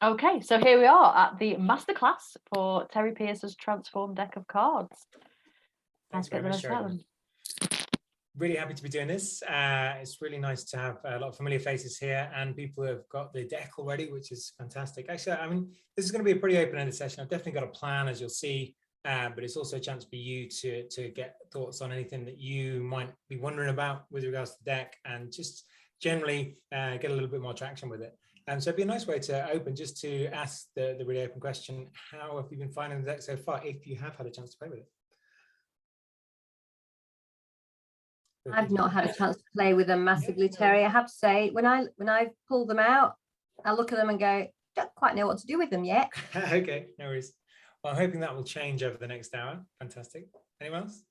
Okay, so here we are at the masterclass for Terry Pearce's Transform deck of cards. Thanks very much, Sharon. Really happy to be doing this. It's really nice to have a lot of familiar faces here and people who have got the deck already, which is fantastic. Actually, I mean, this is going to be a pretty open-ended session. I've definitely got a plan, as you'll see, but it's also a chance for you to get thoughts on anything that you might be wondering about with regards to the deck, and just generally get a little bit more traction with it. So it'd be a nice way to open, just to ask the really open question: how have you been finding the deck so far, if you have had a chance to play with it? I've not had a chance to play with them massively, Terry. I have to say, when I pull them out, I look at them and go, don't quite know what to do with them yet. Okay, no worries. Well, I'm hoping that will change over the next hour. Fantastic. Anyone else?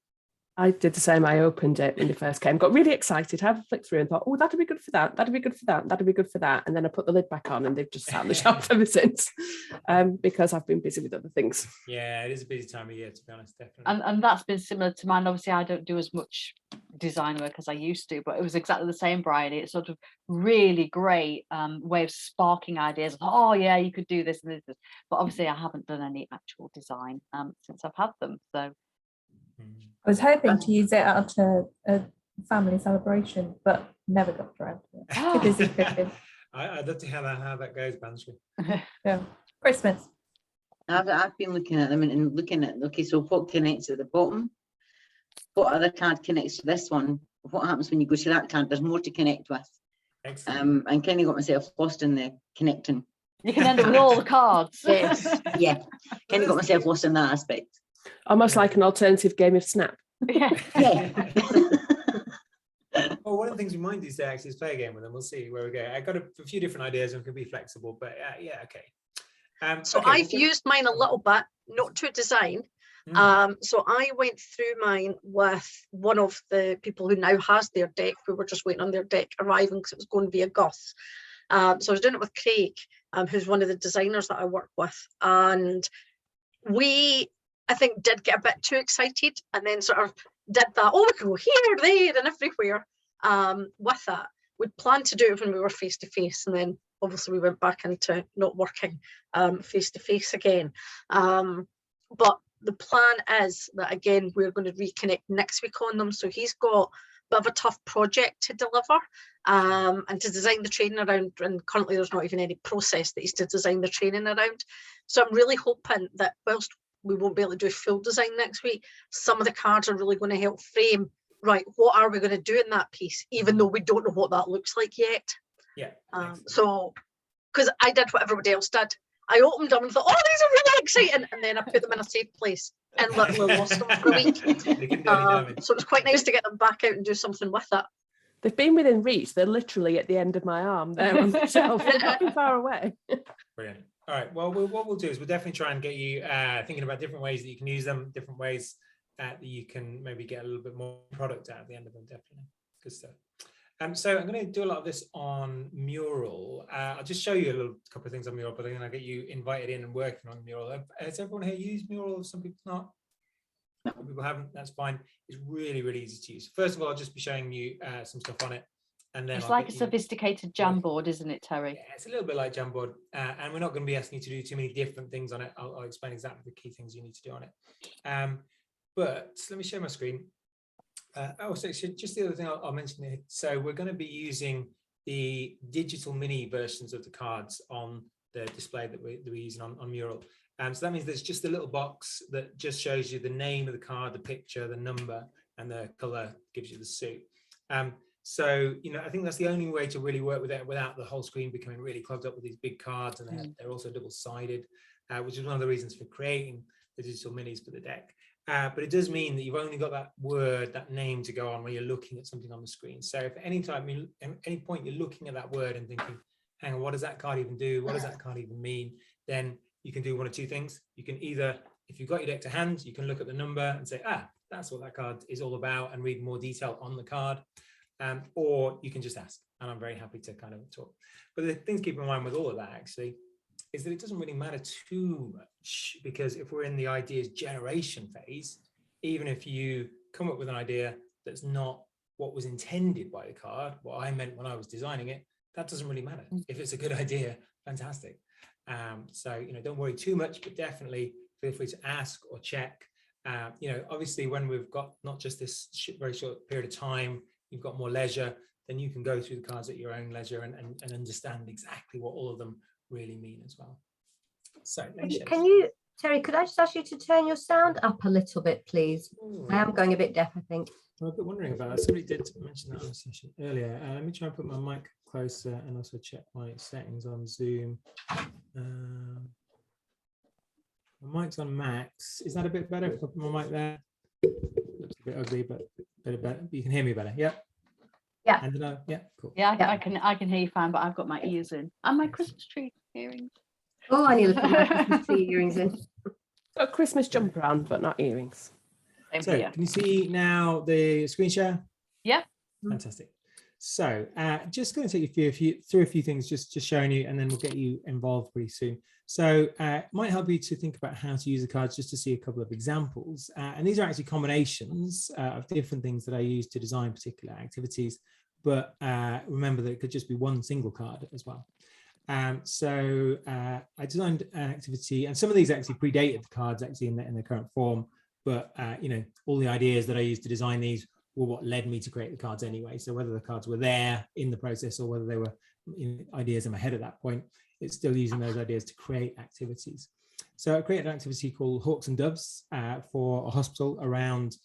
I did the same. I opened it when it first came, got really excited, had a flick through and thought, oh, that'd be good for that. That'd be good for that. That'd be good for that. And then I put the lid back on and they've just sat on the shelf ever since, because I've been busy with other things. Yeah, it is a busy time of year, to be honest, definitely. And that's been similar to mine. Obviously, I don't do as much design work as I used to, but it was exactly the same, Brian. It's sort of really great way of sparking ideas. Oh, yeah, you could do this and this. But obviously, I haven't done any actual design since I've had them. So I was hoping to use it at a family celebration, but never got around to it. Too busy cooking. I'd love to hear how that goes, Banshee. Yeah, Christmas. I've been looking at them and looking at, okay, so what connects at the bottom? What other card connects to this one? What happens when you go to that card? There's more to connect with. Excellent. And kind of got myself lost in the connecting. you can end up with all the cards. Yes, yeah. Kind of got myself lost in that aspect. Almost like an alternative game of Snap. Yeah. Yeah. Well, one of the things we might do today actually is play a game with them. We'll see where we go. I got a few different ideas and can be flexible, but yeah, okay. So okay, I've used mine a little bit, not to design. So I went through mine with one of the people who now has their deck. We were just waiting on their deck arriving because it was going via Gus. So I was doing it with Craig, who's one of the designers that I work with. And we, I think, did get a bit too excited and then sort of did that, oh, we can go here, there and everywhere with that. We'd planned to do it when we were face to face, and then obviously we went back into not working face to face again. But the plan is that, again, we're going to reconnect next week on them. So he's got a bit of a tough project to deliver and to design the training around, and currently there's not even any process that he's to design the training around. So I'm really hoping that whilst we won't be able to do full design next week, some of the cards are really going to help frame, right, what are we going to do in that piece, even though we don't know what that looks like yet. Yeah. So, because I did what everybody else did. I opened them and thought, oh, these are really exciting. And then I put them in a safe place and literally lost them for a week. So it was quite nice to get them back out and do something with it. They've been within reach. They're literally at the end of my arm there on the shelf. They're not too far away. Brilliant. All right. Well, what we'll do is we'll definitely try and get you thinking about different ways that you can use them, different ways that you can maybe get a little bit more product out at the end of them. Definitely. Good stuff. So I'm going to do a lot of this on Mural. I'll just show you a couple of things on Mural, but then I'll get you invited in and working on Mural. Has everyone here used Mural? Some people not. Some people haven't. That's fine. It's really, really easy to use. First of all, I'll just be showing you some stuff on it. And then it's like a sophisticated Jamboard, isn't it, Terry? Yeah, it's a little bit like Jamboard. And we're not going to be asking you to do too many different things on it. I'll explain exactly the key things you need to do on it. But let me share my screen. So just the other thing I'll mention here. So we're going to be using the digital mini versions of the cards on the display that we're using on Mural. So that means there's just a little box that just shows you the name of the card, the picture, the number, and the color gives you the suit. So, I think that's the only way to really work with it without the whole screen becoming really clogged up with these big cards, and they're also double-sided, which is one of the reasons for creating the digital minis for the deck. But it does mean that you've only got that word, that name to go on when you're looking at something on the screen. So if at any point you're looking at that word and thinking, hang on, what does that card even do? What does that card even mean? Then you can do one of two things. You can either, if you've got your deck to hand, you can look at the number and say, that's what that card is all about, and read more detail on the card. Or you can just ask, and I'm very happy to kind of talk. But the thing to keep in mind with all of that actually is that it doesn't really matter too much, because if we're in the ideas generation phase, even if you come up with an idea that's not what was intended by the card, what I meant when I was designing it, that doesn't really matter. If it's a good idea, fantastic. So, don't worry too much, but definitely feel free to ask or check. Obviously, when we've got not just this very short period of time, you've got more leisure, then you can go through the cards at your own leisure and understand exactly what all of them really mean as well. So, Can you, Terry, could I just ask you to turn your sound up a little bit, please? Ooh. I am going a bit deaf, I think. I've been wondering about that. Somebody did mention that on a session earlier. Let me try and put my mic closer and also check my settings on Zoom. My mic's on max. Is that a bit better if I put my mic there? Looks a bit ugly, but better. You can hear me better. Yeah. Yeah. And yeah, cool. Yeah, I can hear you fine, but I've got my ears in and my Christmas tree earrings. Oh, I need to put my Christmas tree earrings in. Got a Christmas jumper on, but not earrings. Same So here. can you see now the screen share? Yeah. Fantastic. So just going to take you through a few things, just showing you, and then we'll get you involved pretty soon. So it might help you to think about how to use the cards, just to see a couple of examples. And these are actually combinations of different things that I use to design particular activities. But remember that it could just be one single card as well. So I designed an activity, and some of these actually predated the cards actually in their current form. But all the ideas that I used to design these were what led me to create the cards anyway. So whether the cards were there in the process or whether they were ideas in my head at that point, it's still using those ideas to create activities. So I created an activity called Hawks and Doves for a hospital around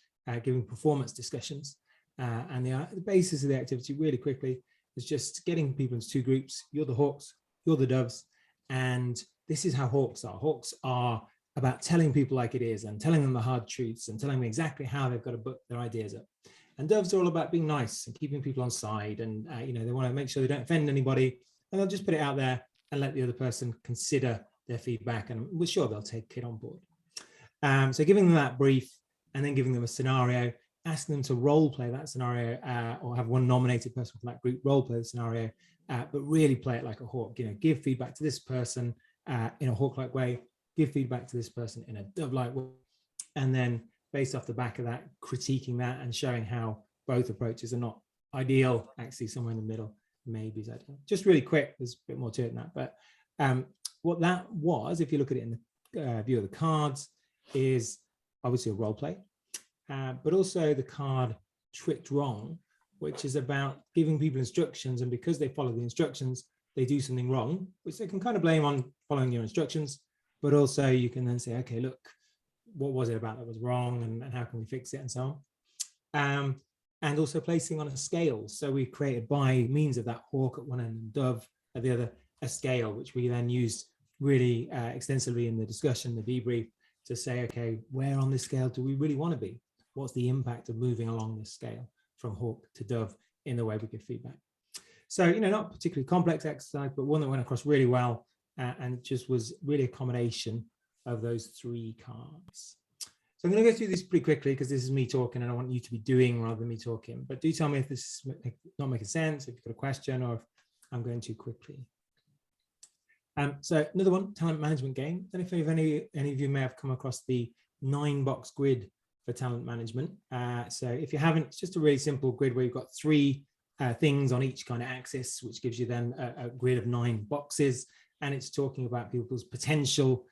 giving performance discussions. And the basis of the activity, really quickly, is just getting people into two groups. You're the Hawks, you're the Doves. And this is how Hawks are. Hawks are about telling people like it is and telling them the hard truths and telling them exactly how they've got to put their ideas up. And Doves are all about being nice and keeping people on side, and they want to make sure they don't offend anybody, and they'll just put it out there and let the other person consider their feedback, and we're sure they'll take it on board. So giving them that brief and then giving them a scenario, asking them to role play that scenario, or have one nominated person from that group role play the scenario, but really play it like a hawk. Give feedback to this person in a hawk-like way, give feedback to this person in a dove-like way, and then based off the back of that, critiquing that and showing how both approaches are not ideal, actually somewhere in the middle maybe is ideal. Just really quick, there's a bit more to it than that, but what that was, if you look at it in the view of the cards, is obviously a role play, but also the card Tricked Wrong, which is about giving people instructions, and because they follow the instructions, they do something wrong, which they can kind of blame on following your instructions, but also you can then say, okay, look, what was it about that was wrong, and how can we fix it, and so on. And also placing on a scale. So we created, by means of that hawk at one end and dove at the other, a scale, which we then used really extensively in the discussion, the debrief, to say, okay, where on this scale do we really want to be? What's the impact of moving along this scale from hawk to dove in the way we give feedback? So, not a particularly complex exercise, but one that went across really well, and just was really a combination of those three cards. So I'm going to go through this pretty quickly because this is me talking and I want you to be doing rather than me talking. But do tell me if this is not making sense, if you've got a question, or if I'm going too quickly. So another one, talent management game. I don't know if any of you may have come across the 9-box grid for talent management. So if you haven't, it's just a really simple grid where you've got 3 things on each kind of axis, which gives you then a grid of 9 boxes. And it's talking about people's potential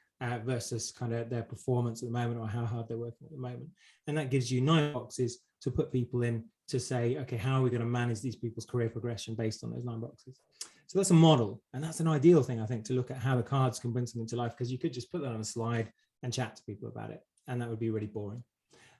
versus kind of their performance at the moment, or how hard they're working at the moment. And that gives you 9 boxes to put people in to say, okay, how are we going to manage these people's career progression based on those 9 boxes? So that's a model. And that's an ideal thing, I think, to look at how the cards can bring something to life, because you could just put that on a slide and chat to people about it. And that would be really boring.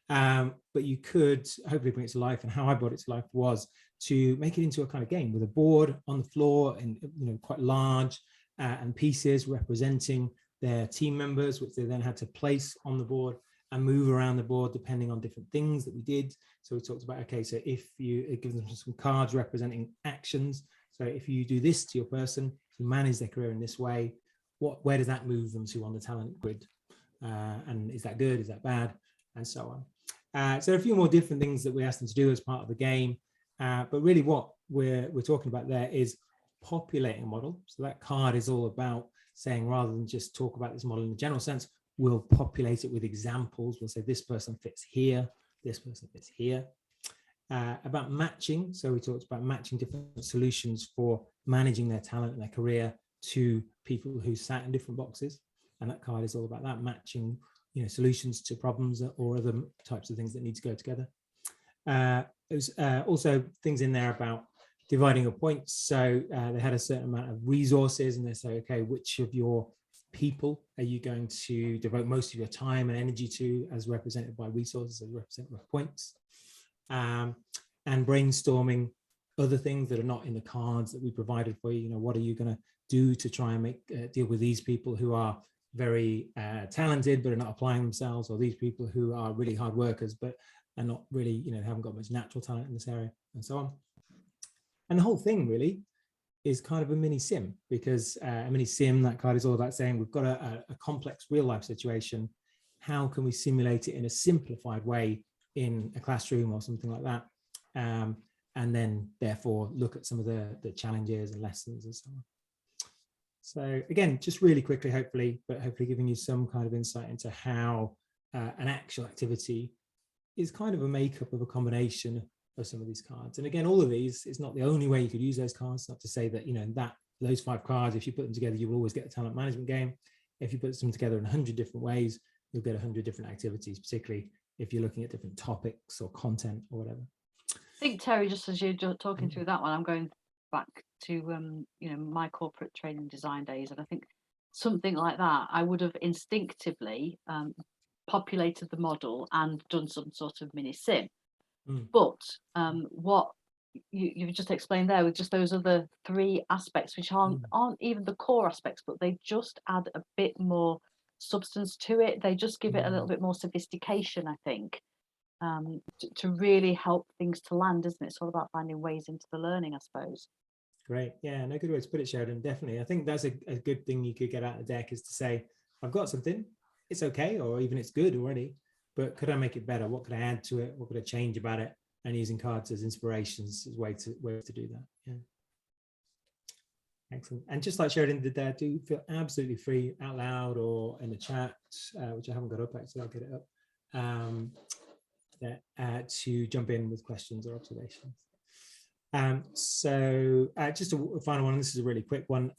But you could hopefully bring it to life. And how I brought it to life was to make it into a kind of game with a board on the floor, and quite large, and pieces representing their team members, which they then had to place on the board and move around the board depending on different things that we did. So we talked about, okay, so if it gives them some cards representing actions. So if you do this to your person, you manage their career in this way, where does that move them to on the talent grid? And is that good? Is that bad? And so on. So a few more different things that we asked them to do as part of the game. But really what we're talking about there is populating a model. So that card is all about saying, rather than just talk about this model in a general sense, we'll populate it with examples. We'll say this person fits here, this person fits here. about matching. So we talked about matching different solutions for managing their talent and their career to people who sat in different boxes. And that card is all about that, matching, you know, solutions to problems or other types of things that need to go together. There's also things in there about dividing your points. So they had a certain amount of resources, and they say, okay, which of your people are you going to devote most of your time and energy to, as represented by resources, as represented by points, and brainstorming other things that are not in the cards that we provided for you. You know, what are you going to do to try and make deal with these people who are very talented but are not applying themselves, or these people who are really hard workers but are not really, you know, haven't got much natural talent in this area, and so on. And the whole thing really is kind of a mini sim, because a mini sim, that card is all about saying we've got a complex real life situation. How can we simulate it in a simplified way in a classroom or something like that? And then therefore look at some of the challenges and lessons and so on. So again, just really quickly, hopefully giving you some kind of insight into how an actual activity is kind of a makeup of a combination of some of these cards. And again, all of these is not the only way you could use those cards. Not to say that, you know, those 5 cards, if you put them together, you will always get a talent management game. If you put them together in 100 different ways, you'll get 100 different activities, particularly if you're looking at different topics or content or whatever. I think, Terry, just as you're talking through that one, I'm going back to you know, my corporate training design days, and I think something like that, I would have instinctively populated the model and done some sort of mini sim. But what you've just explained there, with just those other 3 aspects, which aren't even the core aspects, but they just add a bit more substance to it. They just give it a little bit more sophistication, I think, to really help things to land, isn't it? It's all about finding ways into the learning, I suppose. Great. Yeah, no, good way to put it, Sheridan. Definitely. I think that's a good thing you could get out of the deck, is to say, I've got something, it's okay, or even it's good already, but could I make it better? What could I add to it? What could I change about it? And using cards as inspirations is a way to do that. Yeah. Excellent. And just like Sheridan did there, do feel absolutely free out loud or in the chat, which I haven't got up actually, I'll get it up, to jump in with questions or observations. So just a final one, this is a really quick one.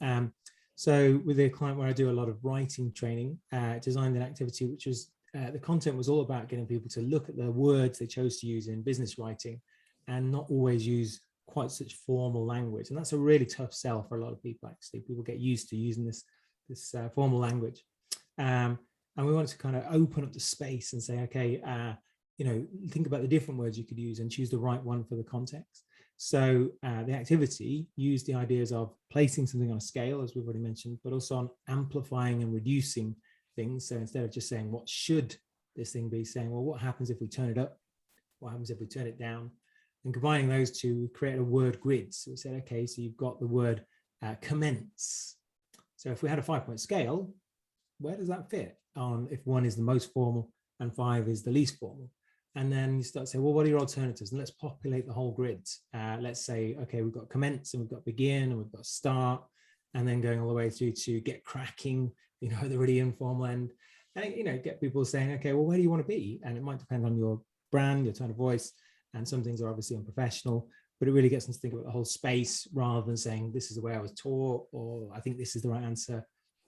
So with a client where I do a lot of writing training, designed an activity which was, the content was all about getting people to look at the words they chose to use in business writing and not always use quite such formal language. And that's a really tough sell for a lot of people, actually. People get used to using this formal language. And we wanted to kind of open up the space and say, okay, you know, think about the different words you could use and choose the right one for the context. So the activity used the ideas of placing something on a scale, as we've already mentioned, but also on amplifying and reducing things. So instead of just saying, what should this thing be, saying, well, what happens if we turn it up? What happens if we turn it down? And combining those two, create a word grid. So we said, okay, so you've got the word commence. So if we had a 5-point scale, where does that fit on if 1 is the most formal and 5 is the least formal? And then you start to say, well, what are your alternatives? And let's populate the whole grid. Let's say, okay, we've got commence and we've got begin and we've got start, and then going all the way through to get cracking, you know, the really informal end. And, you know, get people saying, okay, well, where do you want to be? And it might depend on your brand, your tone of voice, and some things are obviously unprofessional, but it really gets them to think about the whole space rather than saying, this is the way I was taught, or I think this is the right answer.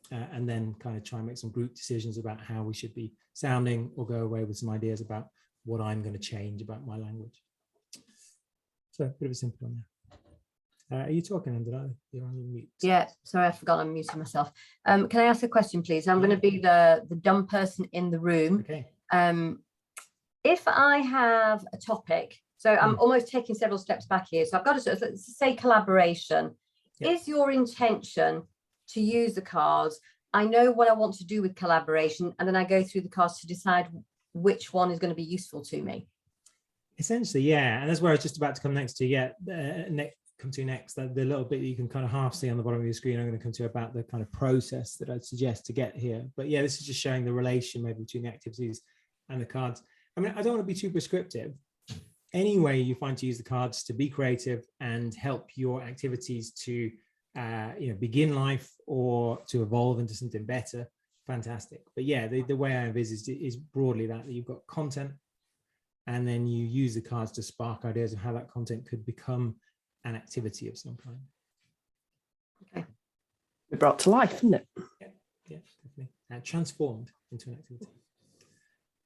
And then kind of try and make some group decisions about how we should be sounding, or go away with some ideas about what I'm going to change about my language. So a bit of a simple one there. Are you talking, Andrea? You're on mute. Yeah, sorry, I forgot I'm muting myself. Can I ask a question, please? I'm going to be the dumb person in the room. Okay. If I have a topic, so I'm almost taking several steps back here. So I've got to sort of say collaboration. Yep. Is your intention to use the cards? I know what I want to do with collaboration, and then I go through the cards to decide which one is going to be useful to me. Essentially, yeah. And that's where I was just about to come next to, the little bit that you can kind of half see on the bottom of your screen. I'm going to come to about the kind of process that I'd suggest to get here. But yeah, this is just showing the relation maybe between the activities and the cards. I mean, I don't want to be too prescriptive. Any way you find to use the cards to be creative and help your activities to begin life or to evolve into something better, fantastic. But yeah, the way I envisage it is broadly that you've got content, and then you use the cards to spark ideas of how that content could become an activity of some kind. Okay. It brought to life, isn't it? Yeah, definitely. Transformed into an activity.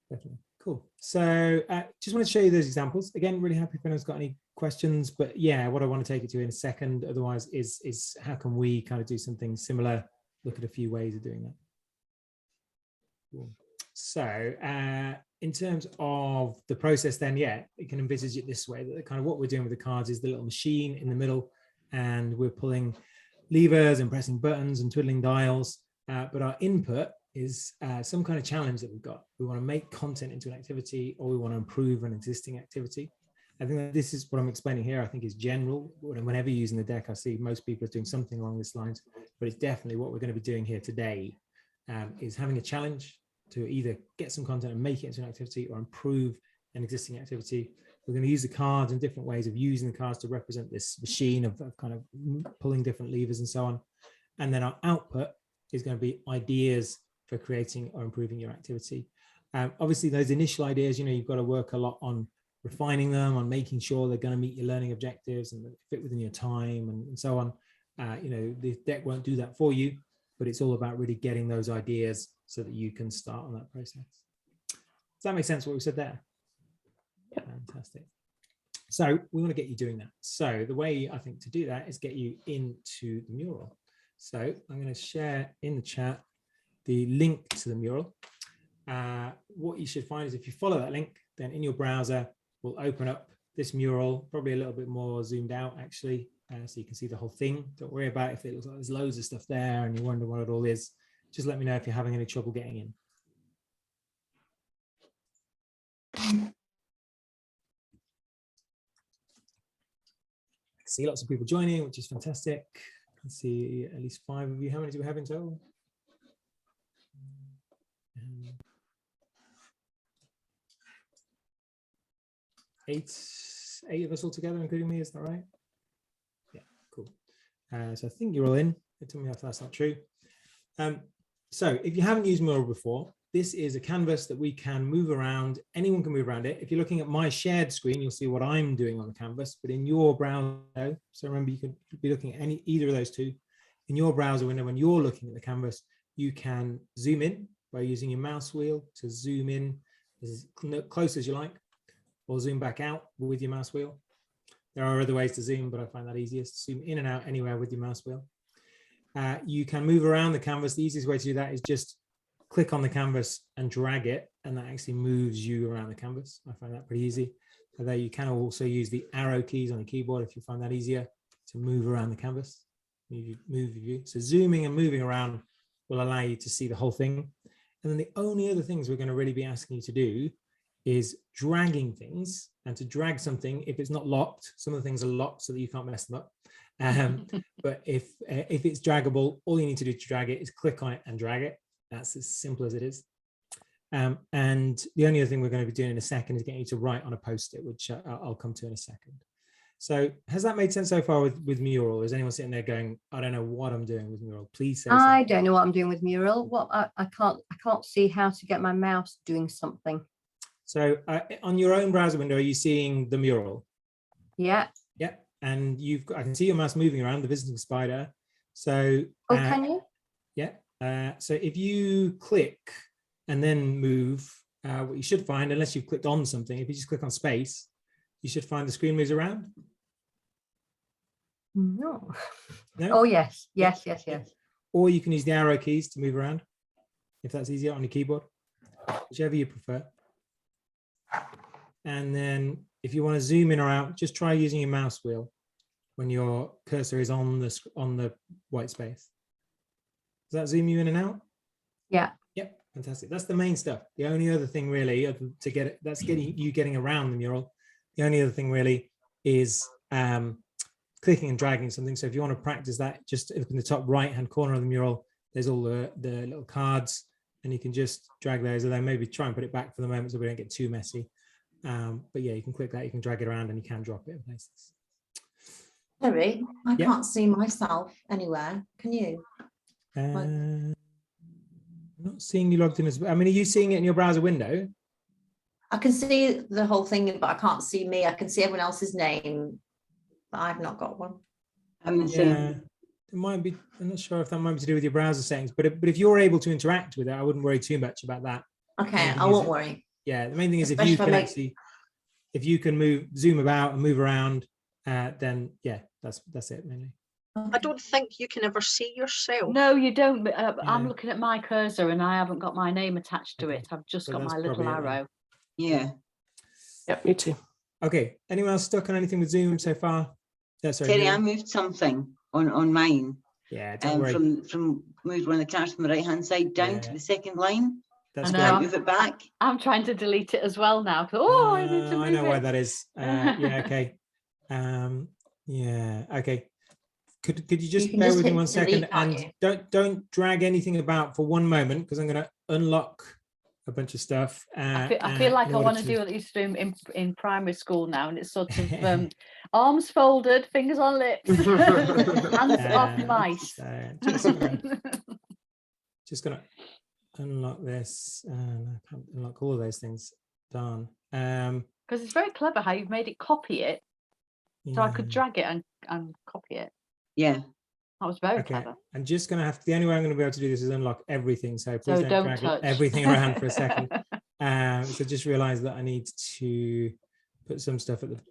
Definitely. Cool. So just want to show you those examples. Again, really happy if anyone's got any questions, but yeah, what I want to take it to in a second, otherwise, is how can we kind of do something similar, look at a few ways of doing that. Cool. So in terms of the process then, yeah, you can envisage it this way, that kind of what we're doing with the cards is the little machine in the middle, and we're pulling levers and pressing buttons and twiddling dials, but our input is some kind of challenge that we've got. We want to make content into an activity, or we want to improve an existing activity. I think that this is what I'm explaining here, I think is general. Whenever you're using the deck, I see most people are doing something along this lines, but it's definitely what we're going to be doing here today, is having a challenge to either get some content and make it into an activity, or improve an existing activity. We're going to use the cards and different ways of using the cards to represent this machine of kind of pulling different levers and so on. And then our output is going to be ideas for creating or improving your activity. Obviously, those initial ideas, you've got to work a lot on refining them, on making sure they're going to meet your learning objectives and fit within your time and so on. The deck won't do that for you, but it's all about really getting those ideas so that you can start on that process. Does that make sense what we said there? Yeah. Fantastic. So we want to get you doing that. So the way I think to do that is get you into the mural. So I'm going to share in the chat the link to the mural. What you should find is if you follow that link, then in your browser will open up this mural, probably a little bit more zoomed out actually, so you can see the whole thing. Don't worry about if it looks like there's loads of stuff there and you wonder what it all is. Just let me know if you're having any trouble getting in. I see lots of people joining, which is fantastic. I can see at least 5 of you. How many do we have in total? 8 of us all together, including me, is that right? Yeah, cool. So I think you're all in. Tell me if that's not true. So if you haven't used Mural before, this is a canvas that we can move around. Anyone can move around it. If you're looking at my shared screen, you'll see what I'm doing on the canvas, but in your browser, so remember, you could be looking at either of those two. In your browser window, when you're looking at the canvas, you can zoom in by using your mouse wheel to zoom in as close as you like, or zoom back out with your mouse wheel. There are other ways to zoom, but I find that easiest. Zoom in and out anywhere with your mouse wheel. You can move around the canvas. The easiest way to do that is just click on the canvas and drag it, and that actually moves you around the canvas. I find that pretty easy. Although you can also use the arrow keys on the keyboard if you find that easier to move around the canvas. Move your view. So zooming and moving around will allow you to see the whole thing. And then the only other things we're going to really be asking you to do is dragging things, and to drag something if it's not locked. Some of the things are locked so that you can't mess them up. But if it's draggable, all you need to do to drag it is click on it and drag it. That's as simple as it is. And the only other thing we're going to be doing in a second is getting you to write on a post-it, which I'll come to in a second. So has that made sense so far with Mural? Is anyone sitting there going, I don't know what I'm doing with Mural? Please say something. I don't know what I'm doing with Mural. What I can't see how to get my mouse doing something. So on your own browser window, are you seeing the Mural? Yeah. Yeah. And I can see your mouse moving around, the visiting spider. So can you? Yeah. So if you click and then move, what you should find, unless you've clicked on something, if you just click on space, you should find the screen moves around. No. No? Oh, yes. Yes. Or you can use the arrow keys to move around, if that's easier on your keyboard, whichever you prefer. And then if you want to zoom in or out, just try using your mouse wheel when your cursor is on the white space. Does that zoom you in and out? Yeah. Yep, fantastic. That's the main stuff. The only other thing really to get it, that's getting around the mural. The only other thing really is clicking and dragging something. So if you want to practice that, just in the top right-hand corner of the mural, there's all the little cards, and you can just drag those, and then maybe try and put it back for the moment so we don't get too messy. But yeah, you can click that, you can drag it around, and you can drop it in places. Terry, I Yep. can't see myself anywhere. Can you? I'm not seeing you logged in as well. I mean, are you seeing it in your browser window? I can see the whole thing, but I can't see me. I can see everyone else's name, but I've not got one. I'm the same. Yeah, it might be. I'm not sure if that might be to do with your browser settings, but if you're able to interact with it, I wouldn't worry too much about that. Okay, I is won't it- worry. Yeah, the main thing is if Especially you if I can make- actually, if you can zoom about and move around, then yeah, that's it mainly. I don't think you can ever see yourself. No, you don't. But, I'm Yeah. looking at my cursor and I haven't got my name attached to Okay. it. I've just So got that's my little probably it then. arrow. Yeah. Yep, me too. Okay, anyone else stuck on anything with Zoom so far? Yeah, sorry. Terry, Neil? I moved something on mine. Yeah, don't worry. From moved one of the cards from the right hand side down to Yeah. the second line. That's I Can know. I great. move it back? I'm trying to delete it as well now. Oh, I need to move I know why it. that is. Yeah, okay. Yeah, okay. Could you just can bear just with me hit 1 second delete, can't and you? don't drag anything about for one moment because I'm going to unlock a bunch of stuff. I feel like in I order want to to- do what I used to do in primary school now, and it's sort of arms folded, fingers on lips, hands off mice. So just gonna unlock this, and I can't unlock all of those things. Darn. Because it's very clever how you've made it copy it, so I could yeah. drag it and copy it. Yeah. That was very Okay, clever. I'm just gonna have to. The only way I'm gonna be able to do this is unlock everything. So please So don't drag touch everything around for a second. So just realize that I need to put some stuff at the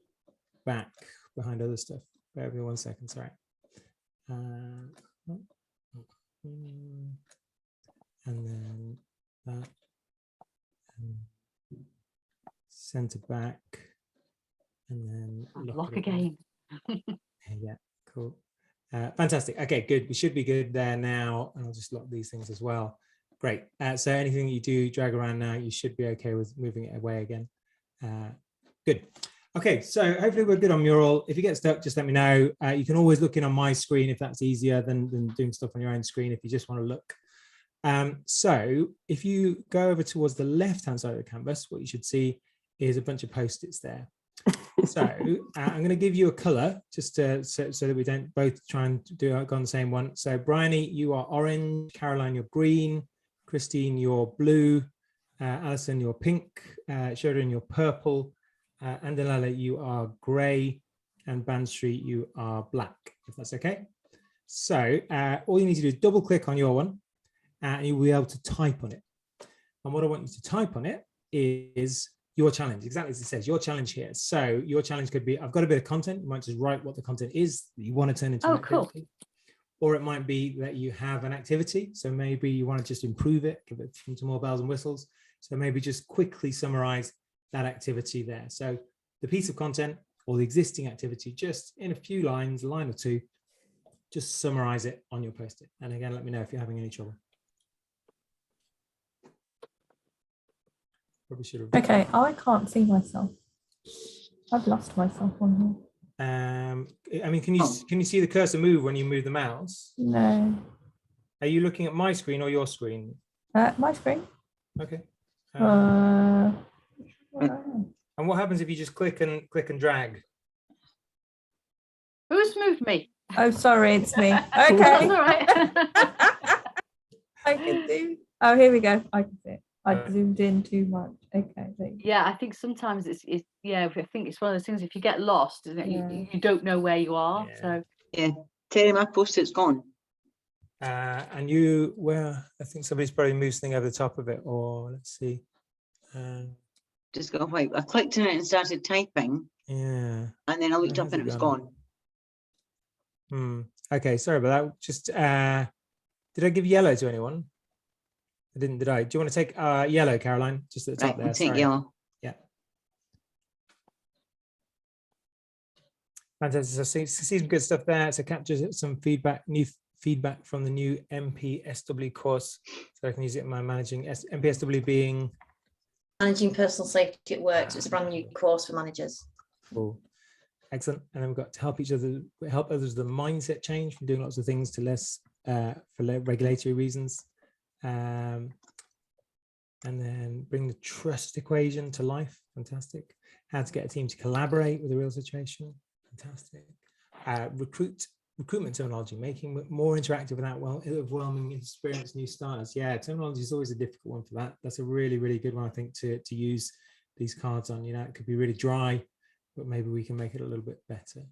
back behind other stuff. Bear with me 1 second. Sorry. And then that. And center back. And then Lock it again. Yeah, cool. Fantastic. Okay, good. We should be good there now. And I'll just lock these things as well. Great. So anything you do drag around now, you should be okay with moving it away again. Good. Okay, so hopefully we're good on Mural. If you get stuck, just let me know. You can always look in on my screen if that's easier than doing stuff on your own screen if you just want to look. So if you go over towards the left-hand side of the canvas, what you should see is a bunch of Post-its there. So I'm going to give you a color just so that we don't both try and go on the same one. So Bryony, you are orange. Caroline, you're green. Christine, you're blue. Alison, you're pink. Sheridan, you're purple. Andalala, you are gray. And Banstreet, you are black, if that's okay. So all you need to do is double click on your one and you'll be able to type on it. And what I want you to type on it is your challenge, exactly as it says, your challenge here. So your challenge could be, I've got a bit of content. You might just write what the content is that you want to turn into an activity. Or it might be that you have an activity. So maybe you want to just improve it, give it some more bells and whistles. So maybe just quickly summarize that activity there. So the piece of content or the existing activity, just in a few lines, a line or two, just summarize it on your Post-it. And again, let me know if you're having any trouble. Probably should have. Okay, I can't see myself. I've lost myself on here. I mean, can you see the cursor move when you move the mouse? No. Are you looking at my screen or your screen? My screen. Okay. Where I am. And what happens if you just click and drag? Who's moved me? Oh, sorry, it's me. That's Okay. all right. I can do. Oh, here we go. I can see it. I zoomed in too much. Okay. There you go. Yeah, I think sometimes it's yeah, I think it's one of those things, if you get lost, isn't it? Yeah. You don't know where you are. Yeah. So Yeah. Terry, my Post-it's gone. And you, well, I think somebody's probably moved something over the top of it, or let's see. Just got white. I clicked on it and started typing, Yeah. and then I looked Where up has and it it was gone? gone. Okay, sorry about that. Just did I give yellow to anyone? I didn't, did I? Do you want to take yellow, Caroline? Just at the top Right, there. I'll take Sorry. yellow. Yeah. Fantastic. So see some good stuff there. So capture some feedback, new feedback from the new MPSW course. So I can use it in my managing MPSW being Managing personal safety at work. So it's a brand new course for managers. cool. Excellent. And then we've got to help each other, help others with the mindset change from doing lots of things to less for regulatory reasons. And then bring the trust equation to life. Fantastic. How to get a team to collaborate with a real situation. Fantastic. Recruitment terminology, making it more interactive without overwhelming experience new starters. Yeah, terminology is always a difficult one for that. That's a really, really good one, I think, to use these cards on. You know, it could be really dry, but maybe we can make it a little bit better.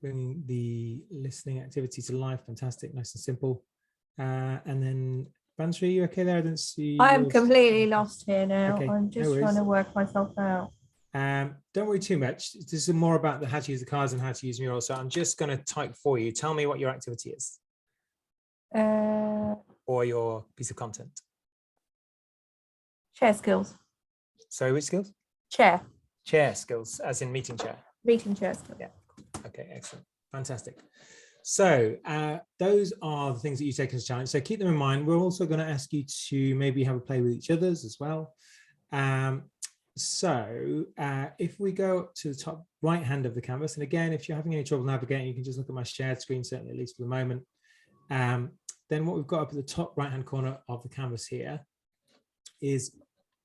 Bringing the listening activity to life, fantastic, nice and simple. And then Bansri, are you okay there? I didn't see. I am completely lost here now. Okay, I'm no just worries. trying to work myself out. Don't worry too much. This is more about how to use the cards and how to use Mural. So I'm just going to type for you. Tell me what your activity is or your piece of content. Chair skills. Sorry, which skills? Chair. Chair skills, as in meeting chair. Meeting chair skills. Yeah. Okay, excellent. Fantastic. So those are the things that you take as a challenge. So keep them in mind. We're also going to ask you to maybe have a play with each other's as well. If we go up to the top right hand of the canvas, and again, if you're having any trouble navigating, you can just look at my shared screen, certainly at least for the moment. Then what we've got up at the top right hand corner of the canvas here is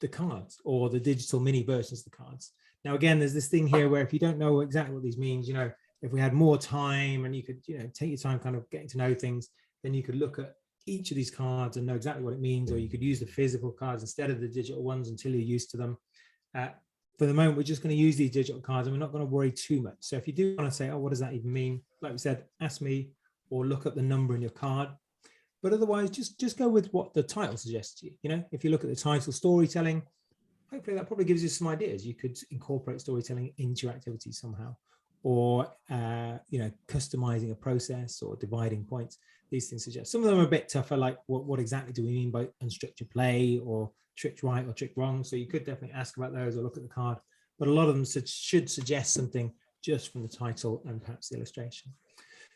the cards, or the digital mini versions of the cards. Now, again, there's this thing here where if you don't know exactly what these means, you know, if we had more time and you could, you know, take your time kind of getting to know things, then you could look at each of these cards and know exactly what it means, or you could use the physical cards instead of the digital ones until you're used to them. For the moment, we're just going to use these digital cards and we're not going to worry too much. So if you do want to say, oh, what does that even mean? Like we said, ask me or look up the number in your card. But otherwise, just go with what the title suggests to you. You know, if you look at the title, storytelling, hopefully that probably gives you some ideas. You could incorporate storytelling into your activity somehow, or you know, customizing a process or dividing points. These things suggest. Some of them are a bit tougher, like what exactly do we mean by unstructured play or tricked right or tricked wrong? So you could definitely ask about those or look at the card. But a lot of them should suggest something just from the title and perhaps the illustration.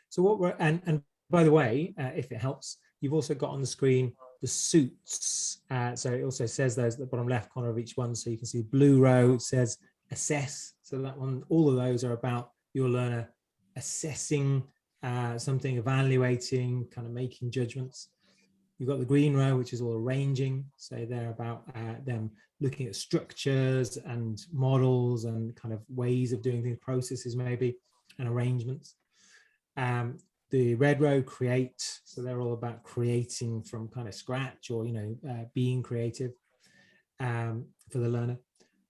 So what we're and by the way, if it helps, you've also got on the screen the suits. So it also says those at the bottom left corner of each one. So you can see blue row, it says assess. So that one, all of those are about your learner assessing something, evaluating, kind of making judgments. You've got the green row, which is all arranging. So they're about them looking at structures and models and kind of ways of doing things, processes maybe, and arrangements. The red row, create. So they're all about creating from kind of scratch, or, you know, being creative for the learner.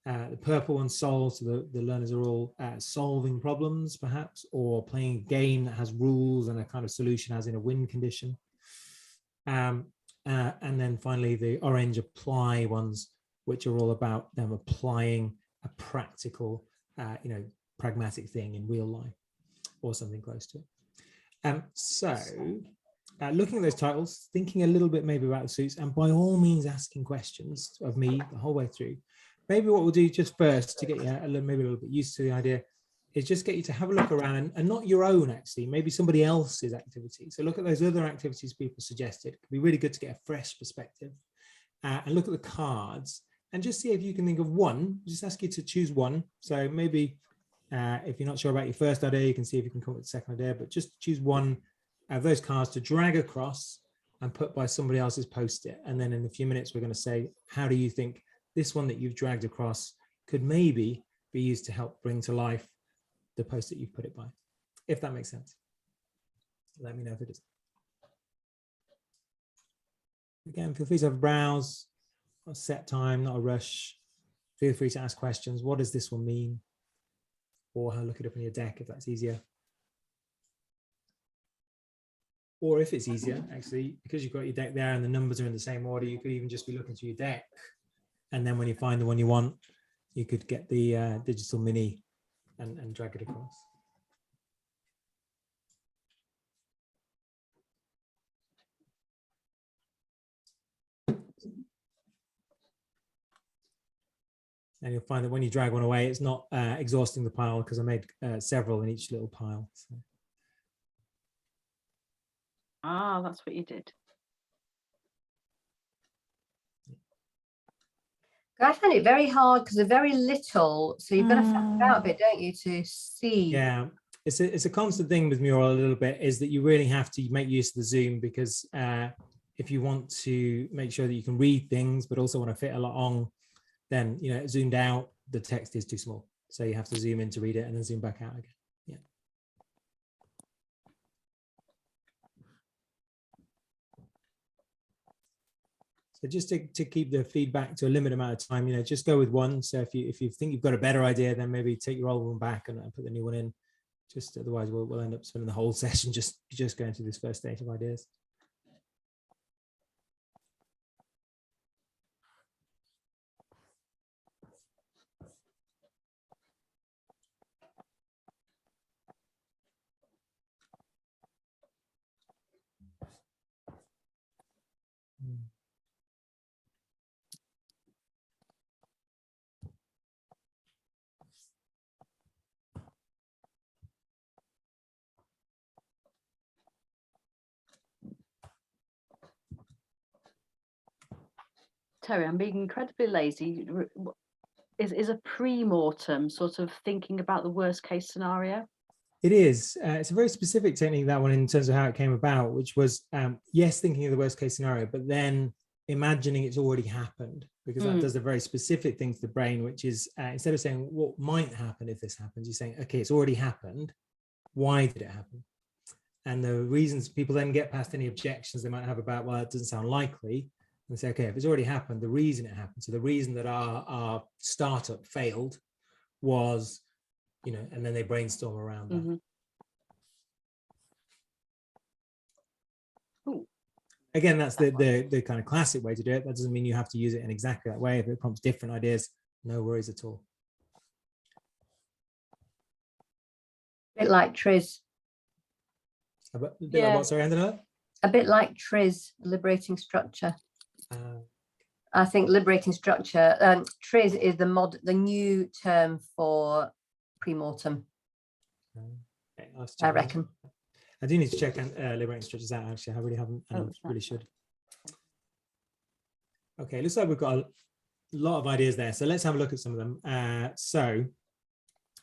The purple one, solve. So the learners are all solving problems perhaps, or playing a game that has rules and a kind of solution, as in a win condition. And then finally the orange, apply ones, which are all about them applying a practical, you know, pragmatic thing in real life or something close to it. Looking at those titles, thinking a little bit maybe about the suits, and by all means asking questions of me the whole way through. Maybe what we'll do just first to get you maybe a little bit used to the idea is just get you to have a look around, and not your own actually, maybe somebody else's activity. So look at those other activities people suggested. It could be really good to get a fresh perspective, and look at the cards and just see if you can think of one. Just ask you to choose one. So maybe if you're not sure about your first idea, you can see if you can come up with the second idea, but just choose one of those cards to drag across and put by somebody else's post-it. And then in a few minutes, we're going to say, how do you think this one that you've dragged across could maybe be used to help bring to life the post-it you've put it by, if that makes sense. Let me know if it is. Again, feel free to have a browse, not a set time, not a rush. Feel free to ask questions. What does this one mean? Or look it up in your deck if that's easier. Or if it's easier, actually, because you've got your deck there and the numbers are in the same order, you could even just be looking through your deck. And then when you find the one you want, you could get the digital mini and drag it across. And you'll find that when you drag one away, it's not exhausting the pile, because I made several in each little pile. So. Ah, that's what you did. I find it very hard because they're very little, so you've got to fact out a bit, don't you, to see? Yeah, it's a constant thing with Mural a little bit, is that you really have to make use of the zoom, because if you want to make sure that you can read things but also want to fit a lot on, then, you know, zoomed out, the text is too small. So you have to zoom in to read it and then zoom back out again. Yeah. So just to keep the feedback to a limited amount of time, just go with one. So if you think you've got a better idea, then maybe take your old one back and put the new one in. Just otherwise we'll end up spending the whole session just going through this first stage of ideas. Terry, I'm being incredibly lazy. Is a pre-mortem sort of thinking about the worst case scenario? It is. It's a very specific technique, that one, in terms of how it came about, which was, yes, thinking of the worst case scenario, but then imagining it's already happened, because that does a very specific thing to the brain, which is instead of saying what might happen if this happens, you're saying, okay, it's already happened. Why did it happen? And the reasons people then get past any objections they might have about, well, it doesn't sound likely, and say, okay, if it's already happened, the reason it happened. So the reason that our startup failed was, and then they brainstorm around that. Again, that's the kind of classic way to do it. That doesn't mean you have to use it in exactly that way. If it prompts different ideas, no worries at all. A bit like Triz. A bit like what, sorry, Angela? A bit like Triz, liberating structure. I think liberating structure, Triz is the new term for pre-mortem. Okay, I reckon. I do need to check liberating structures out, actually. I really haven't, and I really should. Okay, looks like we've got a lot of ideas there. So let's have a look at some of them. And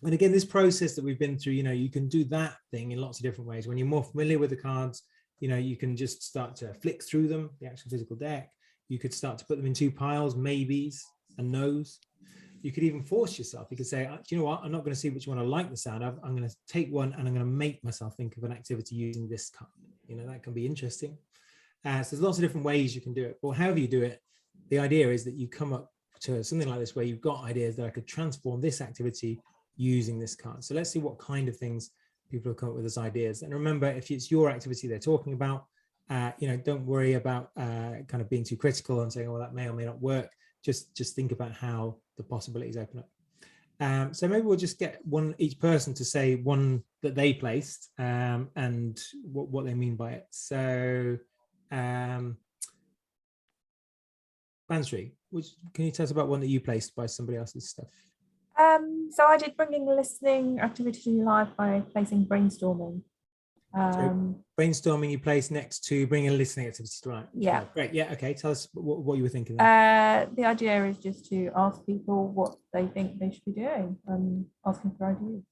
again, this process that we've been through, you can do that thing in lots of different ways. When you're more familiar with the cards, you can just start to flick through them, the actual physical deck. You could start to put them in two piles, maybes and no's. You could even force yourself. You could say, do you know what? I'm not going to see which one I like the sound of. I'm going to take one and I'm going to make myself think of an activity using this card. That can be interesting. So there's lots of different ways you can do it. But however you do it, the idea is that you come up to something like this where you've got ideas that I could transform this activity using this card. So let's see what kind of things people have come up with as ideas. And remember, if it's your activity they're talking about, don't worry about kind of being too critical and saying, oh, that may or may not work. Just think about how the possibilities open up. So maybe we'll just get each person to say one that they placed and what they mean by it. So Bansri, can you tell us about one that you placed by somebody else's stuff? So I did bringing a listening activity to life by placing brainstorming. So brainstorming you place next to bringing a listening activity to life. Yeah. Great. Yeah. Okay. Tell us what you were thinking there. The idea is just to ask people what they think they should be doing and asking for ideas.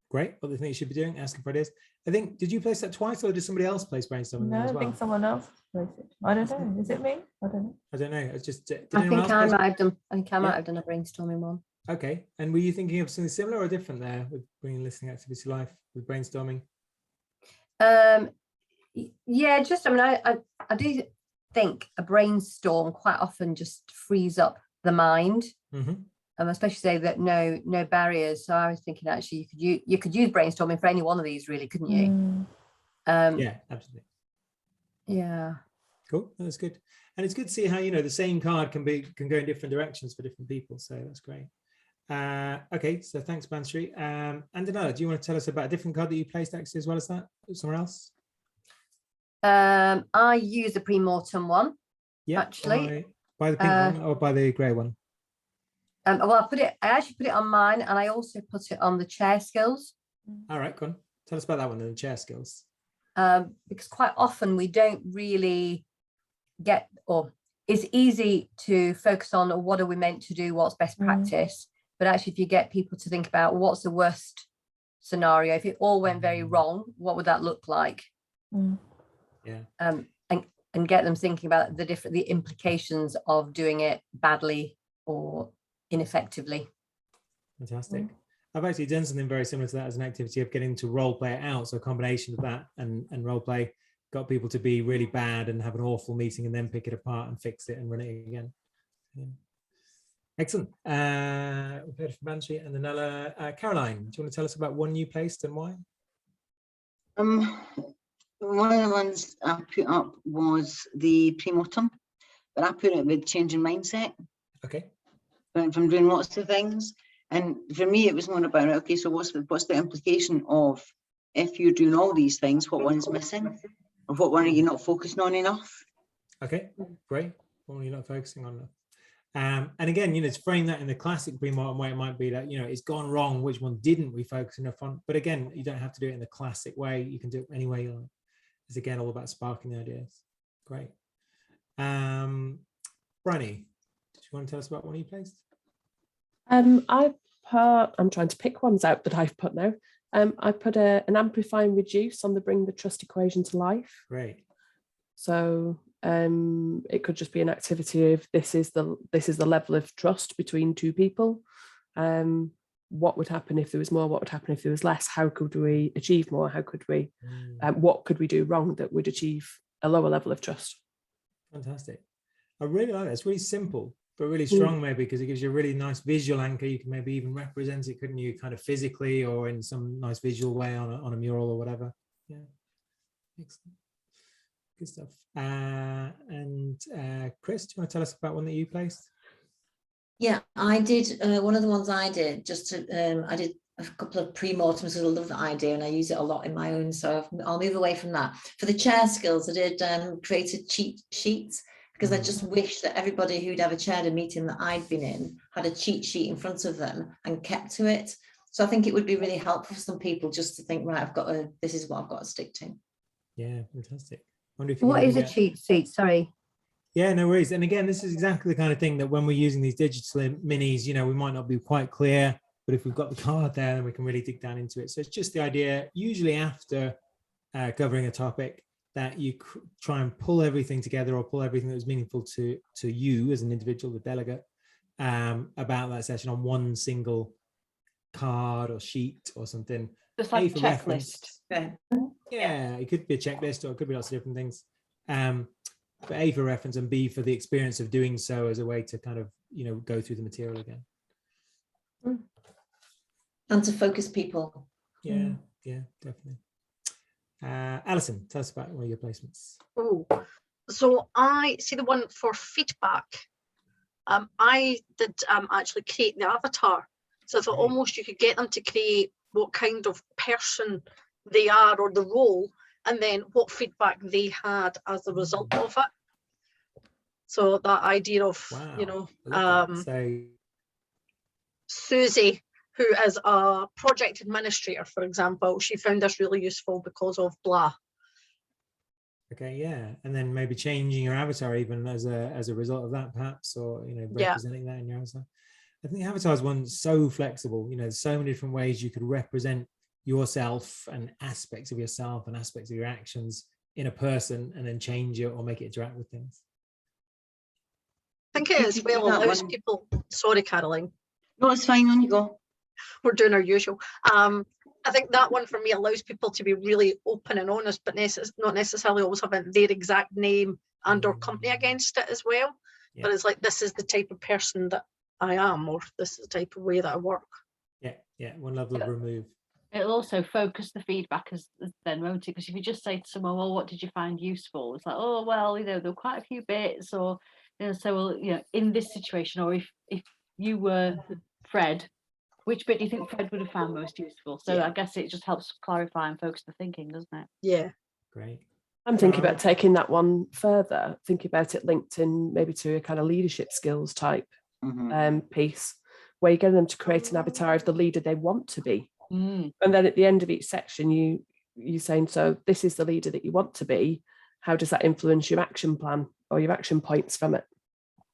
Great. What they think you should be doing, asking for ideas. I think, did you place that twice or did somebody else place brainstorming? No, as well? I think someone else placed it. I don't know. Is it me? I don't know. I don't know. It's just. I think I might have done. I think I might have done a brainstorming one. Okay. And were you thinking of something similar or different there with bringing listening activity to life with brainstorming? Yeah, just, I do think a brainstorm quite often just frees up the mind. Especially say that no barriers. So I was thinking actually you could use brainstorming for any one of these, really, couldn't you? Yeah, absolutely. Yeah. Cool. That's good. And it's good to see how the same card can go in different directions for different people. So that's great. Okay, so thanks, Bansri. Andana, do you want to tell us about a different card that you placed actually as well as that? Somewhere else? I use the pre-mortem one. Yeah, actually. By the pink one or by the grey one? Well, I actually put it on mine, and I also put it on the chair skills. All right, go on. Tell us about that one, the chair skills. Because quite often we don't really get, or it's easy to focus on what are we meant to do, what's best practice. But actually, if you get people to think about what's the worst scenario, if it all went very wrong, what would that look like? Yeah. And get them thinking about the implications of doing it badly or ineffectively. Fantastic. I've actually done something very similar to that as an activity of getting to role play it out. So a combination of that and role play. got people to be really bad and have an awful meeting and then pick it apart and fix it and run it again. Yeah. Excellent. We've heard from Banshee and Nella. Caroline, do you want to tell us about one you placed and why? One of the ones I put up was the pre-mortem, but I put it with changing mindset. Okay. From doing lots of things, and for me it was more about, okay, so what's the implication of, if you're doing all these things, what one's missing, or what one are you not focusing on enough? Okay, great. What are you not focusing on enough? And again, to frame that in the classic pre-mortem way, it might be that, it's gone wrong, which one didn't we focus enough on? But again, you don't have to do it in the classic way. You can do it any way you like. It's again all about sparking the ideas. Great. Bryony, do you want to tell us about one you placed? I'm trying to pick ones out that I've put now. I put an amplify and reduce on the bring the trust equation to life. Great. So it could just be an activity of this is the level of trust between two people. What would happen if there was more? What would happen if there was less? How could we achieve more? How could we? What could we do wrong that would achieve a lower level of trust? Fantastic. I really like that. It's really simple, but really strong, maybe, because it gives you a really nice visual anchor. You can maybe even represent it, couldn't you, kind of physically or in some nice visual way on a mural or whatever. Yeah. Excellent. Good stuff. And Chris, do you want to tell us about one that you placed? Yeah, I did. One of the ones I did, I did a couple of pre-mortems because I love that idea and I use it a lot in my own. So I'll move away from that. For the chair skills, I did created cheat sheets because I just wish that everybody who'd ever chaired a meeting that I'd been in had a cheat sheet in front of them and kept to it. So I think it would be really helpful for some people just to think, right, this is what I've got to stick to. Yeah, fantastic. What is a cheat sheet? Sorry. Yeah, no worries. And again, this is exactly the kind of thing that when we're using these digital minis, we might not be quite clear, but if we've got the card there, then we can really dig down into it. So it's just the idea, usually after covering a topic, that you try and pull everything together or pull everything that was meaningful to you as an individual, the delegate, about that session on one single card or sheet or something. Just like a checklist. Yeah, it could be a checklist or it could be lots of different things. But A for reference and B for the experience of doing so as a way to kind of, go through the material again. And to focus people. Yeah, definitely. Alison, tell us about one of your placements. Oh, so I see the one for feedback. I did actually create the avatar. So I thought almost you could get them to create what kind of person they are or the role, and then what feedback they had as a result of it. So that idea of, Susie, who is a project administrator, for example, she found this really useful because of blah. Okay, yeah, and then maybe changing your avatar even as a result of that, perhaps, or representing that in your avatar. I think the avatar is one so flexible. There's so many different ways you could represent yourself and aspects of yourself and aspects of your actions in a person, and then change it or make it interact with things. I think it as well allows people. Sorry, Caroline. No, it's fine. On you go. We're doing our usual. I think that one for me allows people to be really open and honest, but not necessarily always having their exact name and or company against it as well. Yeah. But it's like, this is the type of person that I am, or this is the type of way that I work. Yeah, one level of remove. It'll also focus the feedback as then, won't it? Because if you just say to someone, well, what did you find useful? It's like, oh, well, there were quite a few bits, or, so, well, in this situation, or if you were Fred, which bit do you think Fred would have found most useful? So I guess it just helps clarify and focus the thinking, doesn't it? Yeah. Great. I'm thinking about taking that one further, thinking about it linked in maybe to a kind of leadership skills type piece, where you get them to create an avatar of the leader they want to be. And then at the end of each section, you saying, so this is the leader that you want to be. How does that influence your action plan or your action points from it?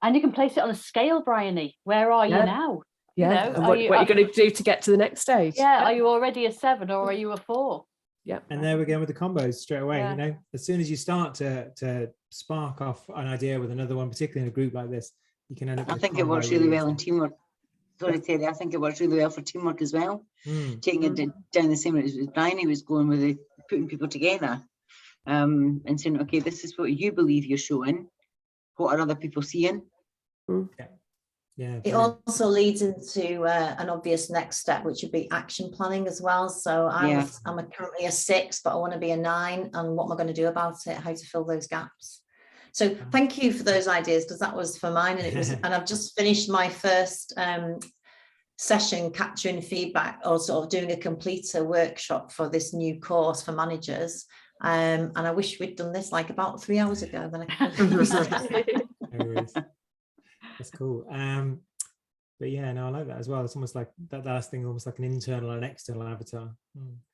And you can place it on a scale, Bryony. Where are you now? Yeah, and what you're going to do to get to the next stage. Yeah, are you already a 7 or are you a 4? Yeah. And there we go with the combos straight away. As soon as you start to spark off an idea with another one, particularly in a group like this, you can end up. I think it works really well in teamwork. Sorry, Terry, I think it works really well for teamwork as well. Taking it down the same route as Bryony was going with, putting people together. and saying, okay, this is what you believe you're showing. What are other people seeing? Yeah. It also leads into an obvious next step, which would be action planning as well. So I'm currently a 6, but I want to be a 9. And what am I going to do about it? How to fill those gaps? So thank you for those ideas, because that was for mine, and it was. And I've just finished my first session capturing feedback, or sort of doing a completer workshop for this new course for managers. And I wish we'd done this like about 3 hours ago. Then That's cool. But yeah, no, I like that as well. It's almost like that last thing, almost like an internal and external avatar.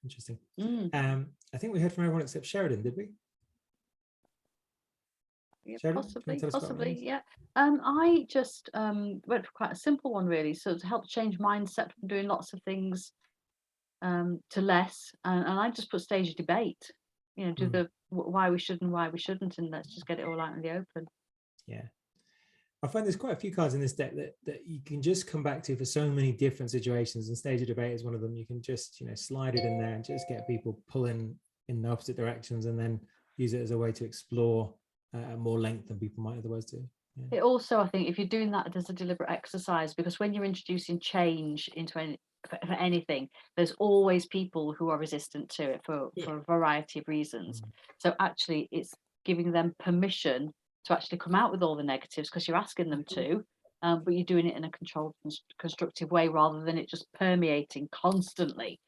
Interesting. I think we heard from everyone except Sheridan, did we? Yeah, Sheridan, possibly, yeah. I just went for quite a simple one, really, so to help change mindset from doing lots of things to less, and I just put stage a debate, you know, do the why we should and why we shouldn't, and let's just get it all out in the open. Yeah, I find there's quite a few cards in this deck that you can just come back to for so many different situations, and stage of debate is one of them. You can just, you know, slide it in there and just get people pulling in the opposite directions, and then use it as a way to explore more length than people might otherwise do. Yeah. It also, I think, if you're doing that as a deliberate exercise, because when you're introducing change into for anything, there's always people who are resistant to it for a variety of reasons. So actually, it's giving them permission to actually come out with all the negatives, because you're asking them to, but you're doing it in a controlled, constructive way, rather than it just permeating constantly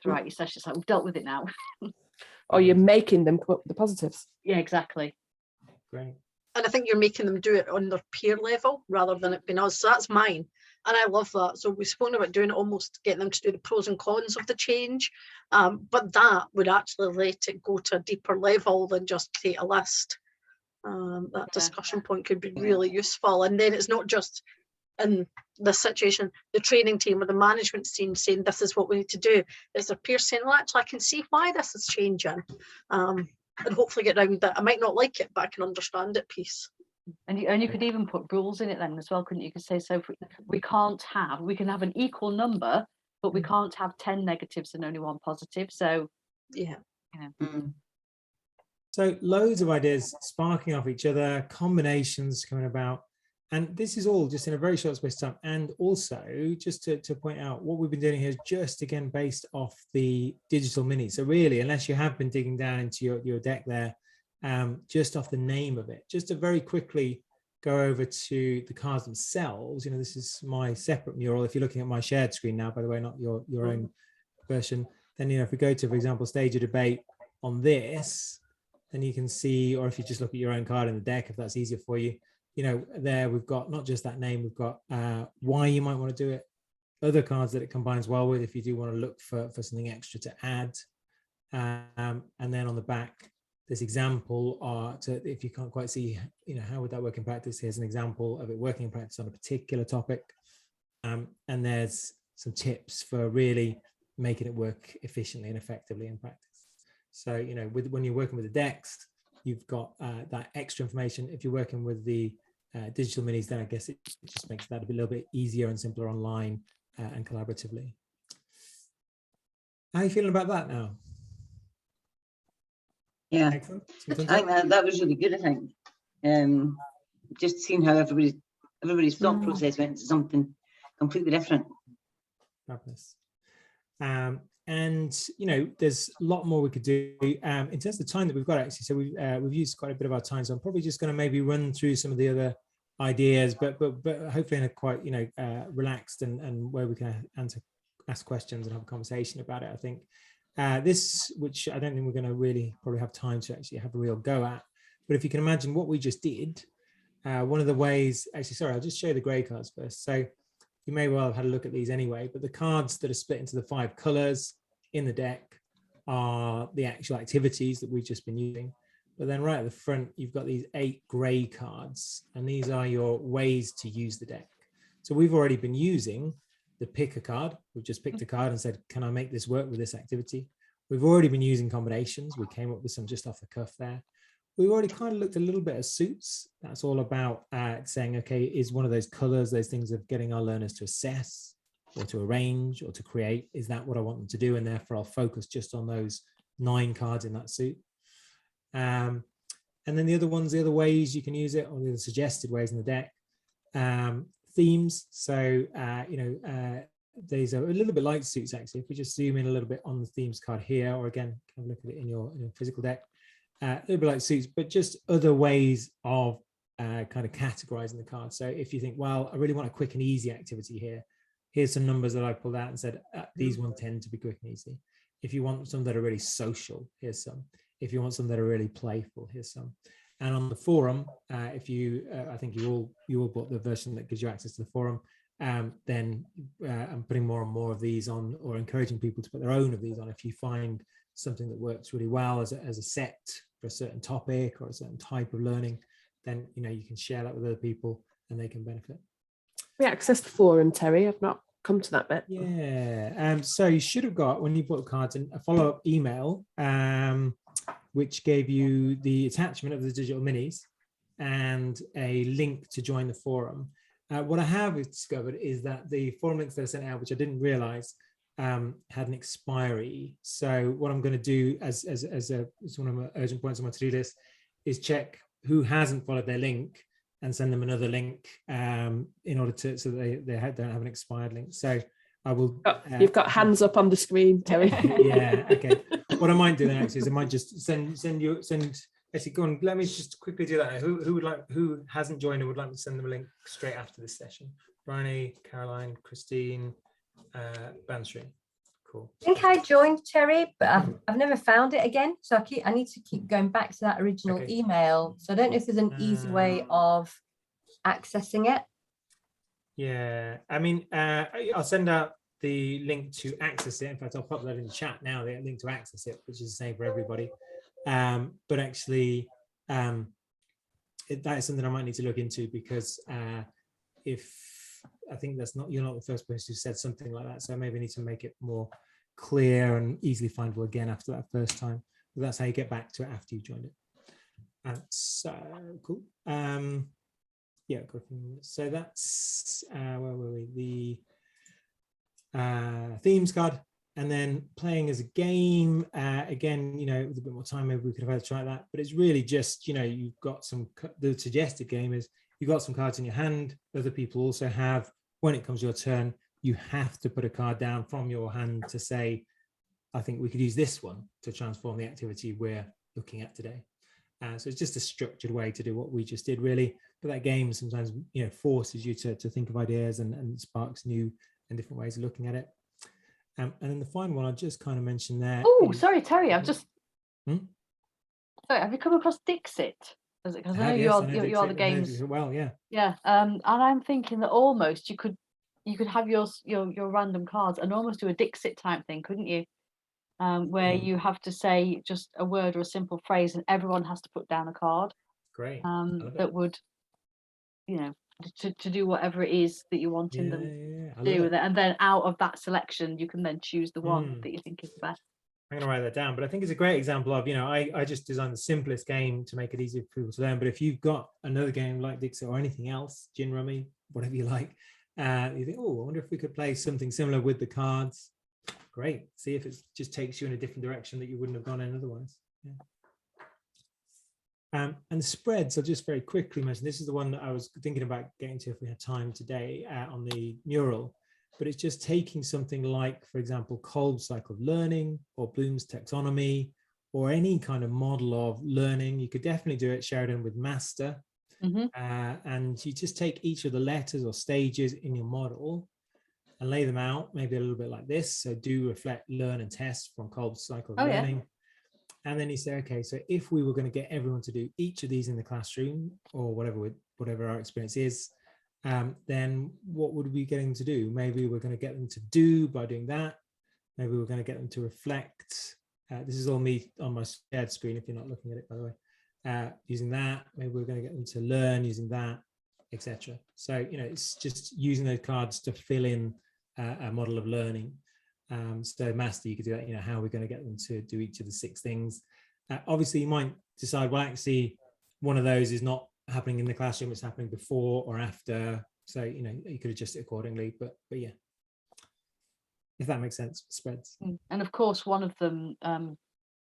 throughout your session. It's like, we've dealt with it now. Or you're making them come up with the positives. Yeah, exactly. Great. And I think you're making them do it on their peer level rather than it being us. So that's mine. And I love that. So we've spoken about doing it, almost getting them to do the pros and cons of the change. But that would actually let it go to a deeper level than just create a list. That discussion point could be really useful. And then it's not just in this situation, the training team or the management team saying this is what we need to do. It's their peers saying, well, actually, I can see why this is changing. And hopefully get around that. I might not like it, but I can understand it piece. And you could even put rules in it then as well, couldn't you? You could say, so we can have an equal number, but we can't have 10 negatives and only 1 positive. So yeah, you know. So loads of ideas sparking off each other, combinations coming about. And this is all just in a very short space of time. And also, just to point out, what we've been doing here is just, again, based off the digital mini. So really, unless you have been digging down into your deck there, just off the name of it, just to very quickly go over to the cards themselves. You know, this is my separate mural. If you're looking at my shared screen now, by the way, not your own version, then, you know, if we go to, for example, stage a debate on this, then you can see, or if you just look at your own card in the deck, if that's easier for you, you know, there we've got not just that name, we've got why you might want to do it, other cards that it combines well with if you do want to look for something extra to add. And then on the back, this example, if you can't quite see, you know, how would that work in practice? Here's an example of it working in practice on a particular topic. And there's some tips for really making it work efficiently and effectively in practice. So, you know, when you're working with the decks, you've got that extra information. If you're working with the digital minis, then I guess it just makes that a little bit easier and simpler online and collaboratively. How are you feeling about that now? Yeah, Excellent. I think that was really good. I think just seeing how everybody's thought process went to something completely different. Fabulous. And you know, there's a lot more we could do in terms of the time that we've got, actually. So we've used quite a bit of our time, so I'm probably just going to maybe run through some of the other ideas, but hopefully in a quite, you know, relaxed and where we can ask questions and have a conversation about it. I think this, which I don't think we're going to really probably have time to actually have a real go at, but if you can imagine what we just did, one of the ways, actually, sorry, I'll just show you the grey cards first. So you may well have had a look at these anyway, but the cards that are split into the 5 colors in the deck are the actual activities that we've just been using. But then right at the front, you've got these 8 gray cards, and these are your ways to use the deck. So we've already been using the pick a card. We've just picked a card and said, can I make this work with this activity? We've already been using combinations. We came up with some just off the cuff there. We've already kind of looked a little bit at suits. That's all about saying, okay, is one of those colors, those things of getting our learners to assess or to arrange or to create, is that what I want them to do? And therefore I'll focus just on those 9 cards in that suit. And then the other ones, the other ways you can use it, or the suggested ways in the deck, themes. So, these are a little bit like suits, actually. If we just zoom in a little bit on the themes card here, or again, have a look at it in your physical deck, a little bit like suits, but just other ways of kind of categorizing the cards. So if you think, well, I really want a quick and easy activity here, here's some numbers that I pulled out and said, these ones tend to be quick and easy. If you want some that are really social, here's some. If you want some that are really playful, here's some. And on the forum, if you, I think you all bought the version that gives you access to the forum, then I'm putting more and more of these on, or encouraging people to put their own of these on. If you find something that works really well as a set for a certain topic or a certain type of learning, then you can share that with other people and they can benefit. We access the forum, Terry. I've not come to that bit. Yeah. So you should have got, when you bought the cards, a follow-up email, which gave you the attachment of the digital minis and a link to join the forum. What I have discovered is that the forum links that I sent out, which I didn't realize, had an expiry. So what I'm going to do as one of my urgent points on my to-do list is check who hasn't followed their link and send them another link in order to, so they don't have an expired link. So I will. You've got hands up on the screen, Terry. Yeah. Okay. What I might do then actually is I might just send. Actually, go on. Let me just quickly do that. Who hasn't joined and would like to send them a link straight after this session? Bryony, Caroline, Christine, Bansri. Cool. I think I joined, Terry, but I've never found it again. So I need to keep going back to that original email. So I don't know if there's an easy way of accessing it. Yeah, I mean, I'll send out the link to access it. In fact, I'll pop that in the chat now, the link to access it, which is the same for everybody. But actually, that is something I might need to look into, because if I think you're not the first person who said something like that. So I maybe need to make it more clear and easily findable again after that first time. But that's how you get back to it after you've joined it. So cool. Yeah, so that's where were we? The themes card, and then playing as a game. Again, with a bit more time, maybe we could have had to try that. But it's really just, you've got the suggested game is you've got some cards in your hand. Other people also have. When it comes your turn, you have to put a card down from your hand to say, I think we could use this one to transform the activity we're looking at today. So it's just a structured way to do what we just did, really. But that game sometimes, forces you to think of ideas and sparks new and different ways of looking at it. And then the final one I just kind of mentioned there. Oh, sorry, Terry, I've just. Sorry, have you come across Dixit? Because I know you are the games. Well, yeah. Yeah, and I'm thinking that almost you could have your random cards and almost do a Dixit type thing, couldn't you? Where you have to say just a word or a simple phrase, and everyone has to put down a card. Great. That would, to do whatever it is that you're wanting them to do, and then out of that selection, you can then choose the one that you think is the best. I'm going to write that down, but I think it's a great example of, I just designed the simplest game to make it easier for people to learn. But if you've got another game like Dixit or anything else, gin rummy, whatever you like, you think, oh, I wonder if we could play something similar with the cards. Great. See if it just takes you in a different direction that you wouldn't have gone in otherwise. Yeah. And the spreads, I'll just very quickly mention, this is the one that I was thinking about getting to if we had time today on the mural. But it's just taking something like, for example, Kolb's cycle of learning or Bloom's taxonomy or any kind of model of learning. You could definitely do it, Sheridan, with master. And you just take each of the letters or stages in your model and lay them out, maybe a little bit like this. So do, reflect, learn, and test from Kolb's cycle of learning. Yeah. And then you say, okay, so if we were going to get everyone to do each of these in the classroom or whatever our experience is, then what would we get them to do? Maybe we're going to get them to do by doing that. Maybe we're going to get them to reflect. This is all me on my shared screen if you're not looking at it, by the way. Using that, maybe we're going to get them to learn using that, etc. So, it's just using those cards to fill in a model of learning. So master, you could do that, how are we going to get them to do each of the 6 things? Obviously, you might decide, well, actually, one of those is not happening in the classroom, it's happening before or after. So, you could adjust it accordingly, but yeah, if that makes sense, spreads. And of course, one of them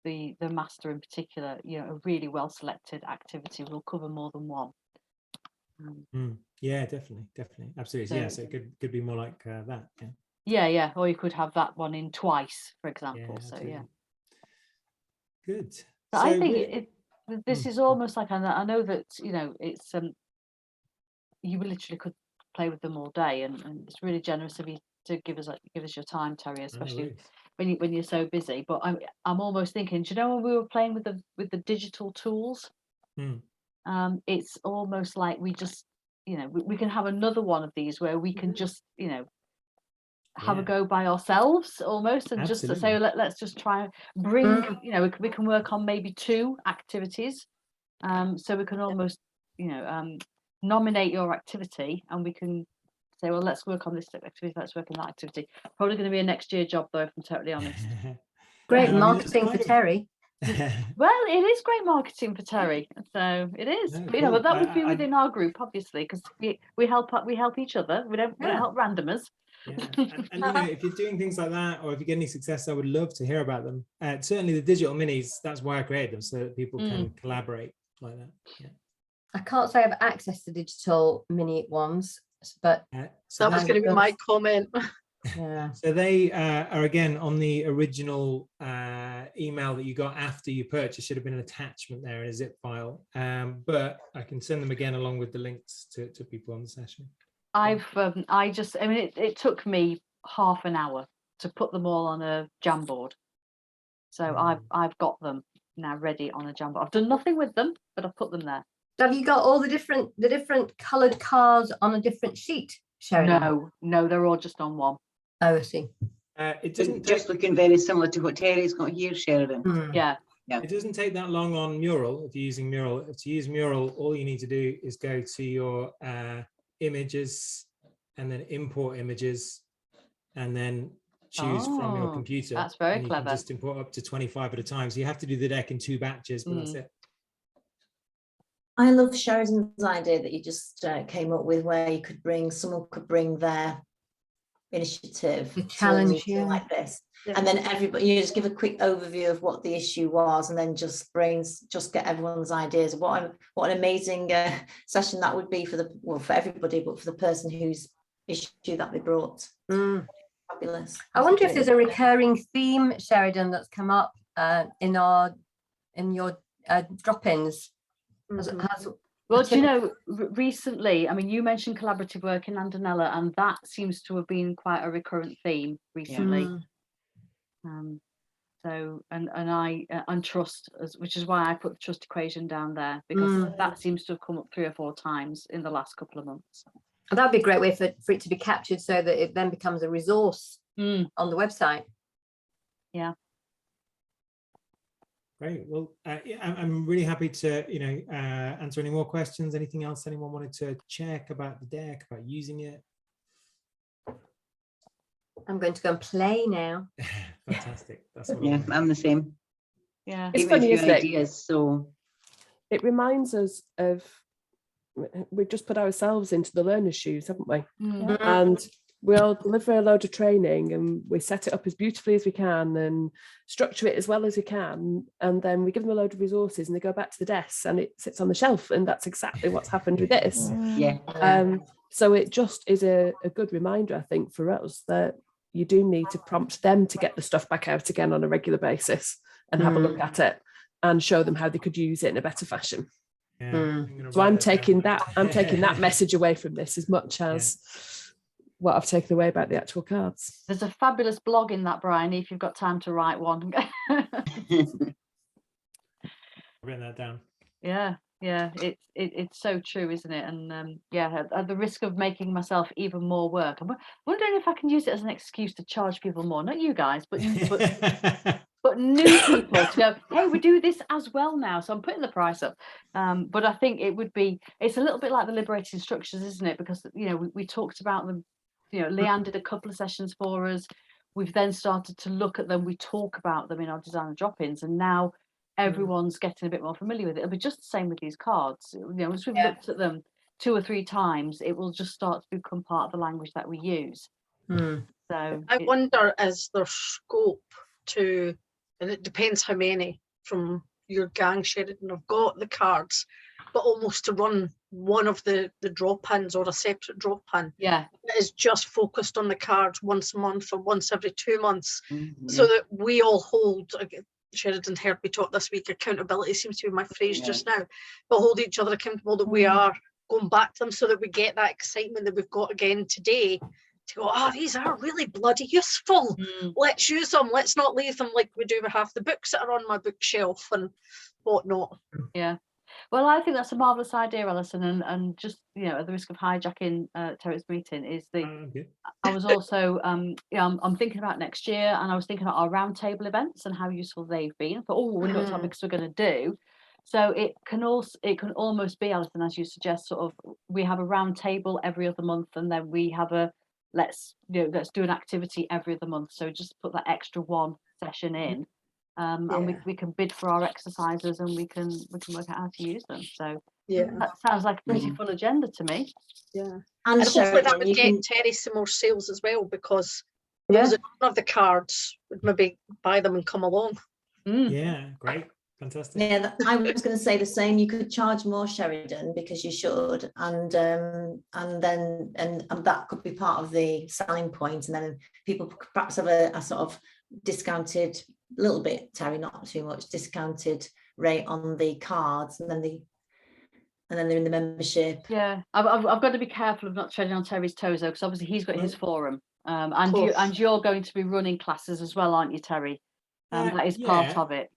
the master in particular, you know, a really well selected activity will cover more than one. Yeah, definitely, absolutely. Yeah, so it could be more like that. Yeah, or you could have that one in twice, for example. So absolutely. yeah, Good. but I think this is almost like, I know that, you know, it's you literally could play with them all day, and it's really generous of you to give us your time, Terry, especially when you're so busy. But I'm almost thinking, do you know, when we were playing with the digital tools, it's almost like we just, you know, we can have another one of these where we can just, you know, have a go by ourselves almost, and just to say, let's just try and bring, you know, we can work on maybe 2 activities, so we can almost, you know, nominate your activity, and we can say, well, let's work on this activity, let's work on that activity. Probably going to be a next year job though, if I'm totally honest. Great marketing for Terry. Well, it is great marketing for Terry, so it is. No, But, you know, cool. but that would be within our group, obviously, because we help each other. We don't help randomers. Yeah, and you know, if you're doing things like that, or if you get any success, I would love to hear about them. Certainly the digital minis, that's why I created them, so that people can collaborate like that. Yeah. I can't say I've accessed the digital mini ones, but so that was going to be my comment. Yeah. So they are again on the original email that you got after you purchased. Should have been an attachment there in a zip file, but I can send them again along with the links to people on the session. I mean, it took me half an hour to put them all on a Jamboard. So I've got them now ready on a Jamboard. I've done nothing with them, but I've put them there. Have you got all the different coloured cards on a different sheet, Sheridan? No, they're all just on one. Oh, I see. It doesn't just looking very similar to what Terry's got here, Sheridan. Yeah. It doesn't take that long on Mural. If you're using Mural, to use Mural, all you need to do is go to your images and then import images, and then choose from your computer. That's very and you clever. Can just import up to 25 at a time. So you have to do the deck in 2 batches, but that's it. I love Sheridan's idea that you just came up with, where someone could bring their initiative, the challenge, like this, and then everybody, you just give a quick overview of what the issue was, and then just get everyone's ideas. What an amazing session that would be for everybody, but for the person whose issue that they brought. Fabulous. I wonder if there's a recurring theme, Sheridan, that's come up in your drop-ins. Well, do you know, recently, I mean, you mentioned collaborative work in Andonella, and that seems to have been quite a recurrent theme recently. So, and trust, which is why I put the trust equation down there, because that seems to have come up 3 or 4 times in the last couple of months. And that'd be a great way for it to be captured, so that it then becomes a resource on the website. Yeah. Great. Well, I'm really happy to, answer any more questions. Anything else anyone wanted to check about the deck, about using it? I'm going to go and play now. Fantastic. That's what I'm the same. Yeah. It's funny, isn't it? Ideas, so it reminds us of, we've just put ourselves into the learner's shoes, haven't we? And we'll deliver a load of training, and we set it up as beautifully as we can and structure it as well as we can, and then we give them a load of resources and they go back to the desks and it sits on the shelf, and that's exactly what's happened with this. So it just is a good reminder, I think, for us, that you do need to prompt them to get the stuff back out again on a regular basis and have a look at it and show them how they could use it in a better fashion. So I'm taking that message away from this as much as what I've taken away about the actual cards. There's a fabulous blog in that, Brian, if you've got time to write one. I've written that down. Yeah, it's so true, isn't it? And at the risk of making myself even more work, I'm wondering if I can use it as an excuse to charge people more. Not you guys, but new people to go, hey, we do this as well now, so I'm putting the price up. But I think it's a little bit like the liberating structures, isn't it? Because we talked about them. Leanne did a couple of sessions for us. We've then started to look at them. We talk about them in our designer drop-ins, and now everyone's getting a bit more familiar with it. It'll be just the same with these cards. Once we've looked at them 2 or 3 times, it will just start to become part of the language that we use. So I wonder, is there scope to and it depends how many from your gang, Sheridan, have got the cards, but almost to run one of the drop-ins or a separate drop-in Yeah. that is just focused on the cards once a month or once every 2 months, Mhm. so that we all hold, Sheridan heard me talk this week, accountability seems to be my phrase Yeah. just now, but hold each other accountable that we are going back to them, so that we get that excitement that we've got again today to go, oh, these are really bloody useful. Let's use them. Let's not leave them like we do with half the books that are on my bookshelf and whatnot. Yeah. Well, I think that's a marvelous idea, Alison, and just, you know, at the risk of hijacking Terry's meeting, is the Okay. I was also I'm thinking about next year, and I was thinking about our roundtable events and how useful they've been. I thought, oh, I wonder what topics we're going to do. So it can almost be, Alison, as you suggest, sort of we have a round table every other month, and then we have a let's do an activity every other month. So just put that extra one session in. And we can bid for our exercises, and we can work out how to use them. So that sounds like a pretty full agenda to me. And And hopefully that Sheridan, would you get can, Terry some more sales as well, because those that don't have the cards would maybe buy them and come along. Yeah, great. Fantastic. yeah, I was going to say the same. You could charge more, Sheridan, because you should, and that could be part of the selling point. And then people could perhaps have a sort of discounted, little bit, Terry, not too much, discounted rate on the cards, and then they're in the membership. Yeah, I've got to be careful of not treading on Terry's toes, though, because obviously he's got his forum, and you're going to be running classes as well, aren't you, Terry? That is part of it.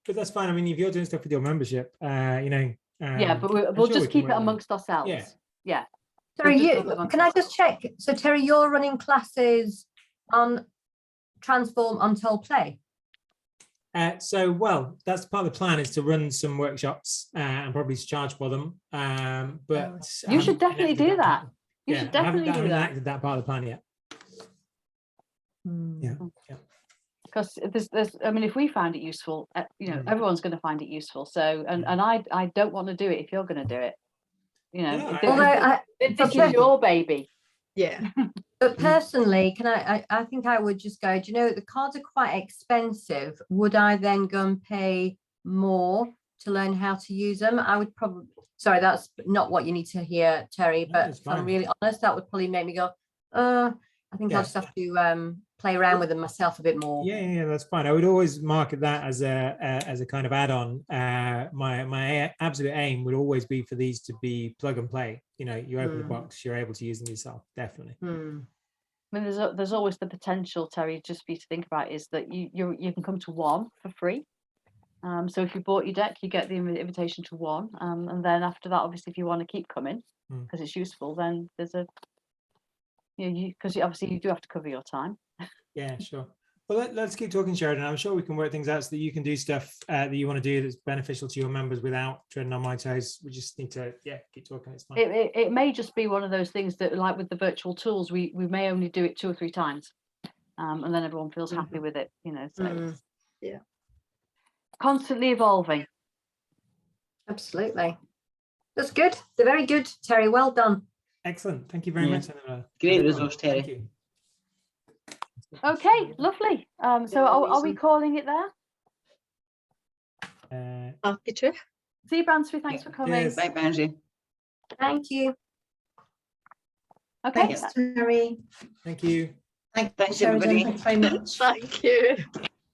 But that's fine. I mean, if you're doing stuff with your membership, you know. Yeah, but we'll just keep it amongst ourselves. Yeah. Terry, can I just check? So Terry, you're running classes on Transform Untold Play? So, well, that's part of the plan, is to run some workshops and probably to charge for them. But you should definitely do that. You should definitely I do haven't that. enacted that part of the plan yet. Yeah. Because there's I mean, if we find it useful, you know, everyone's going to find it useful. So and I don't want to do it if you're going to do it. You know, this is your baby. Yeah. But personally, I think I would just go, do you know, the cards are quite expensive. Would I then go and pay more to learn how to use them? I would probably, sorry, that's not what you need to hear, Terry, but if I'm really honest, that would probably make me go, I think I'll just have to play around with them myself a bit more. Yeah, that's fine. I would always market that as a kind of add-on. My absolute aim would always be for these to be plug and play. You know, you open the box, you're able to use them yourself. Definitely. I mean, there's always the potential, Terry, just for you to think about, is that you can come to one for free. So if you bought your deck, you get the invitation to one, and then after that, obviously, if you want to keep coming because it's useful, then there's a because obviously you do have to cover your time. Yeah, sure. Well, let's keep talking, Sheridan. I'm sure we can work things out so that you can do stuff that you want to do that's beneficial to your members without treading on my toes. We just need to, keep talking. It's fine. It may just be one of those things that, like with the virtual tools, we may only do it 2 or 3 times, and then everyone feels happy with it. You know, so constantly evolving. Absolutely, that's good. They're very good, Terry. Well done. Excellent. Thank you very much. Great resource, Terry. Thank you. Okay, lovely. So are we calling it there? Happy to. See you, Bransby. Thanks for coming. Cheers. Bye, Benji. Thank you. Okay. Thanks, Terry. Thank you. Thanks, Thanks, Sheridan. everybody. Thanks very much. Thank you.